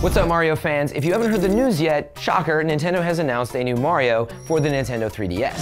What's up, Mario fans? If you haven't heard the news yet, shocker, Nintendo has announced a new Mario for the Nintendo 3DS.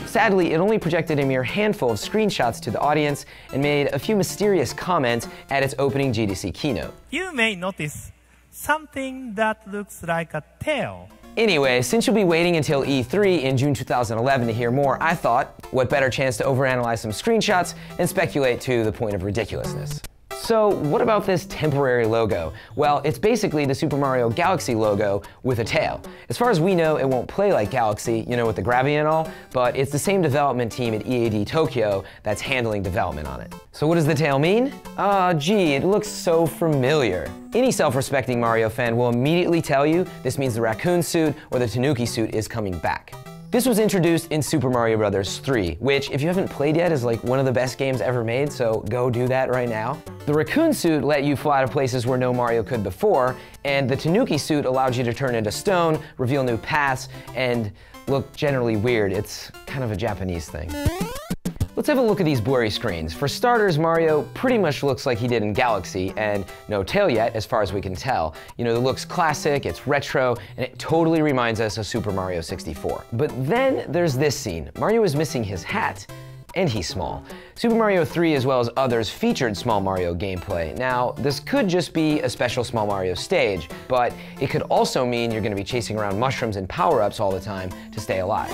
Sadly, it only projected a mere handful of screenshots to the audience and made a few mysterious comments at its opening GDC keynote. You may notice something that looks like a tail. Anyway, since you'll be waiting until E3 in June 2011 to hear more, I thought, what better chance to overanalyze some screenshots and speculate to the point of ridiculousness. So what about this temporary logo? Well, it's basically the Super Mario Galaxy logo with a tail. As far as we know, it won't play like Galaxy, you know, with the gravity and all, but it's the same development team at EAD Tokyo that's handling development on it. So what does the tail mean? Gee, it looks so familiar. Any self-respecting Mario fan will immediately tell you this means the raccoon suit or the Tanuki suit is coming back. This was introduced in Super Mario Bros. 3, which, if you haven't played yet, is like one of the best games ever made, so go do that right now. The raccoon suit let you fly to places where no Mario could before, and the Tanuki suit allowed you to turn into stone, reveal new paths, and look generally weird. It's kind of a Japanese thing. Let's have a look at these blurry screens. For starters, Mario pretty much looks like he did in Galaxy, and no tail yet, as far as we can tell. You know, it looks classic, it's retro, and it totally reminds us of Super Mario 64. But then there's this scene. Mario is missing his hat, and he's small. Super Mario 3, as well as others, featured Small Mario gameplay. Now, this could just be a special Small Mario stage, but it could also mean you're gonna be chasing around mushrooms and power-ups all the time to stay alive.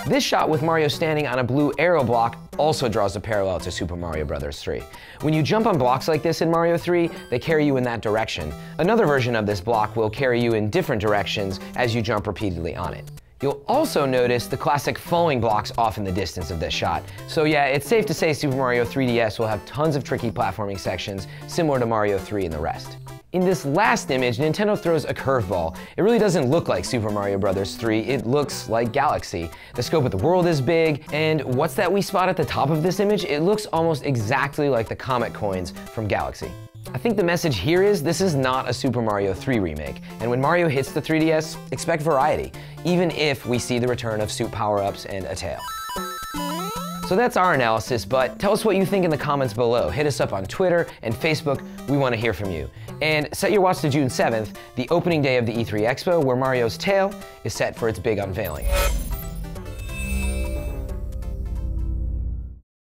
This shot with Mario standing on a blue arrow block also draws a parallel to Super Mario Bros. 3. When you jump on blocks like this in Mario 3, they carry you in that direction. Another version of this block will carry you in different directions as you jump repeatedly on it. You'll also notice the classic falling blocks off in the distance of this shot. So yeah, it's safe to say Super Mario 3DS will have tons of tricky platforming sections similar to Mario 3 and the rest. In this last image, Nintendo throws a curveball. It really doesn't look like Super Mario Bros. 3, it looks like Galaxy. The scope of the world is big, and what's that we spot at the top of this image? It looks almost exactly like the Comet coins from Galaxy. I think the message here is this is not a Super Mario 3 remake, and when Mario hits the 3DS, expect variety, even if we see the return of suit power-ups and a tail. So that's our analysis, but tell us what you think in the comments below. Hit us up on Twitter and Facebook, we want to hear from you. And set your watch to June 7th, the opening day of the E3 Expo, where Mario's tail is set for its big unveiling.